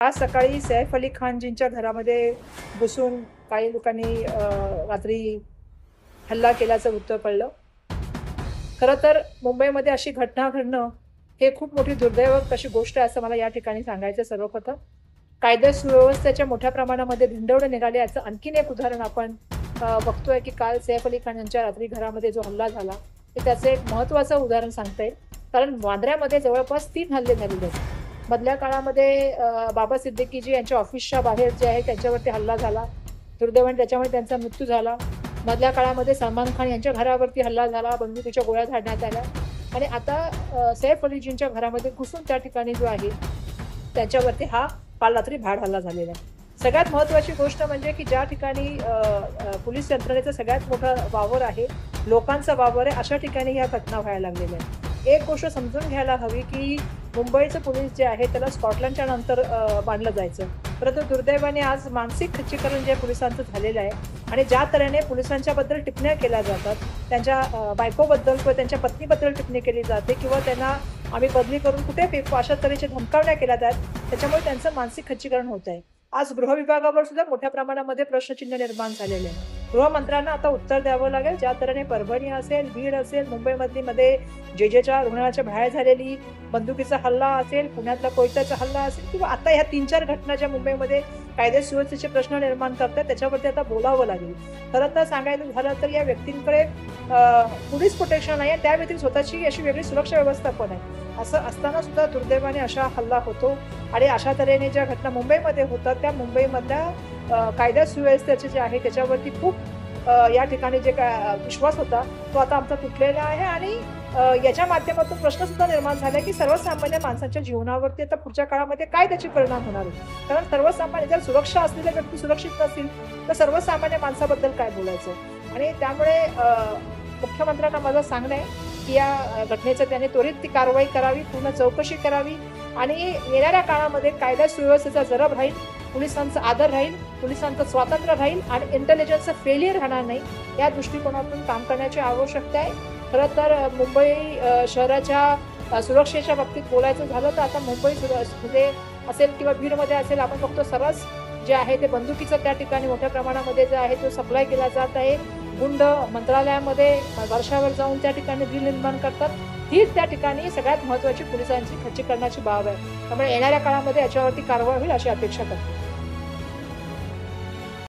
आज सकाळी सैफ अली खानजींच्या घरामध्ये घुसून काही लोकांनी रात्री हल्ला केल्याचं वृत्त कळलं. खरं तर मुंबईमध्ये अशी घटना घडणं हे खूप मोठी दुर्दैवक अशी गोष्ट आहे असं मला या ठिकाणी सांगायचं आहे सर्वप्रथम. कायदा सुव्यवस्थेच्या मोठ्या प्रमाणामध्ये धिंडवडे निघाले याचं आणखीन एक उदाहरण आपण बघतोय की काल सैफ अली खान यांच्या रात्री घरामध्ये जो हल्ला झाला ते त्याचं एक महत्त्वाचं उदाहरण सांगता येईल. कारण वांद्र्यामध्ये जवळपास 3 हल्ले झालेले आहेत. मधल्या काळामध्ये बाबा सिद्दीकीजी यांच्या ऑफिसच्या बाहेर जे आहे त्यांच्यावरती हल्ला झाला. दुर्दैवाने त्याच्यामुळे त्यांचा मृत्यू झाला. मधल्या काळामध्ये सलमान खान यांच्या घरावरती हल्ला झाला, बंदुकीच्या गोळ्या झाडण्यात आल्या आणि आता सैफ अलीजींच्या घरामध्ये घुसून त्या ठिकाणी जो आहे त्यांच्यावरती हा काल रात्री भ्याड हल्ला झालेला आहे. सगळ्यात महत्त्वाची गोष्ट म्हणजे की ज्या ठिकाणी पोलीस यंत्रणेचं सगळ्यात मोठं वावर आहे, लोकांचा वावर आहे, अशा ठिकाणी ह्या घटना व्हायला लागलेल्या आहेत. एक गोष्ट समजून घ्यायला हवी की मुंबईचं पोलीस जे आहे त्याला स्कॉटलंडच्या नंतर मानलं जायचं. परंतु दुर्दैवाने आज मानसिक खच्चीकरण जे पोलिसांचं झालेलं आहे आणि ज्या तऱ्हेने पोलिसांच्याबद्दल टिप्पण्या केल्या जातात, त्यांच्या बायकोबद्दल किंवा त्यांच्या पत्नीबद्दल टिप्पणी केली जाते किंवा त्यांना आम्ही बदली करून कुठे फेकू अशा तऱ्हेच्या धमकावण्या केल्या जातात, त्याच्यामुळे त्यांचं मानसिक खच्चीकरण होत आहे. आज गृह विभागावर सुद्धा मोठ्या प्रमाणामध्ये प्रश्नचिन्ह निर्माण झालेले आहे. गृहमंत्र्यांना आता उत्तर द्यावं लागेल. ज्या तऱ्हेने परभणी असेल, बीड असेल, मुंबईमध्ये जेजेच्या रुग्णालयाच्या बाहेर झालेली बंदुकीचा हल्ला असेल, पुण्यातला कोयत्याचा हल्ला असेल किंवा आता ह्या 3-4 घटना ज्या मुंबईमध्ये कायदा सुव्यवस्थेचे प्रश्न निर्माण करतात त्याच्यावरती आता बोलावं लागेल. खरं तर सांगायचं झालं तर या व्यक्तींकडे पोलीस प्रोटेक्शन आहे, त्या व्यतिरिक्त स्वतःची अशी वेगळी सुरक्षा व्यवस्था पण आहे. असं असताना सुद्धा दुर्दैवाने अशा हल्ला होतो आणि अशा तऱ्हेने ज्या घटना मुंबईमध्ये होतात त्या मुंबईमधल्या कायदा सुव्यवस्थेचे जे आहे त्याच्यावरती खूप या ठिकाणी जे काय विश्वास होता तो आता आमचा तुटलेला आहे आणि याच्या माध्यमातून प्रश्न सुद्धा निर्माण झाला की सर्वसामान्य माणसांच्या जीवनावरती आता पुढच्या काळामध्ये काय त्याचे परिणाम होणार आहे. कारण सर्वसामान्य जर सुरक्षा असलेल्या व्यक्ती सुरक्षित नसतील तर सर्वसामान्य माणसाबद्दल काय बोलायचं. आणि त्यामुळे मुख्यमंत्र्यांना माझं सांगणं आहे की या घटनेचं त्याने त्वरित ती कारवाई करावी, पूर्ण चौकशी करावी आणि येणाऱ्या काळामध्ये कायदा सुव्यवस्थेचा जरब राहील, पोलिसांचा आदर राहील, पोलिसांचं स्वातंत्र्य राहील आणि इंटेलिजन्सचं फेलियर राहणार नाही या दृष्टिकोनातून काम करण्याची आवश्यकता आहे. खरं तर मुंबई शहराच्या सुरक्षेच्या बाबतीत बोलायचं झालं तर आता मुंबई मध्ये असेल किंवा बीडमध्ये असेल आपण बघतो सर्रास जे आहे ते बंदुकीचं त्या ठिकाणी मोठ्या प्रमाणामध्ये जे आहे तो सप्लाय केला जात आहे. गुंड मंत्रालयामध्ये वर्षावर जाऊन त्या ठिकाणी बिल निर्माण करतात. हीच त्या ठिकाणी सगळ्यात महत्त्वाची पोलिसांची खच्चीकरणाची बाब आहे. त्यामुळे येणाऱ्या काळामध्ये याच्यावरती कारवाई होईल अशी अपेक्षा करतो.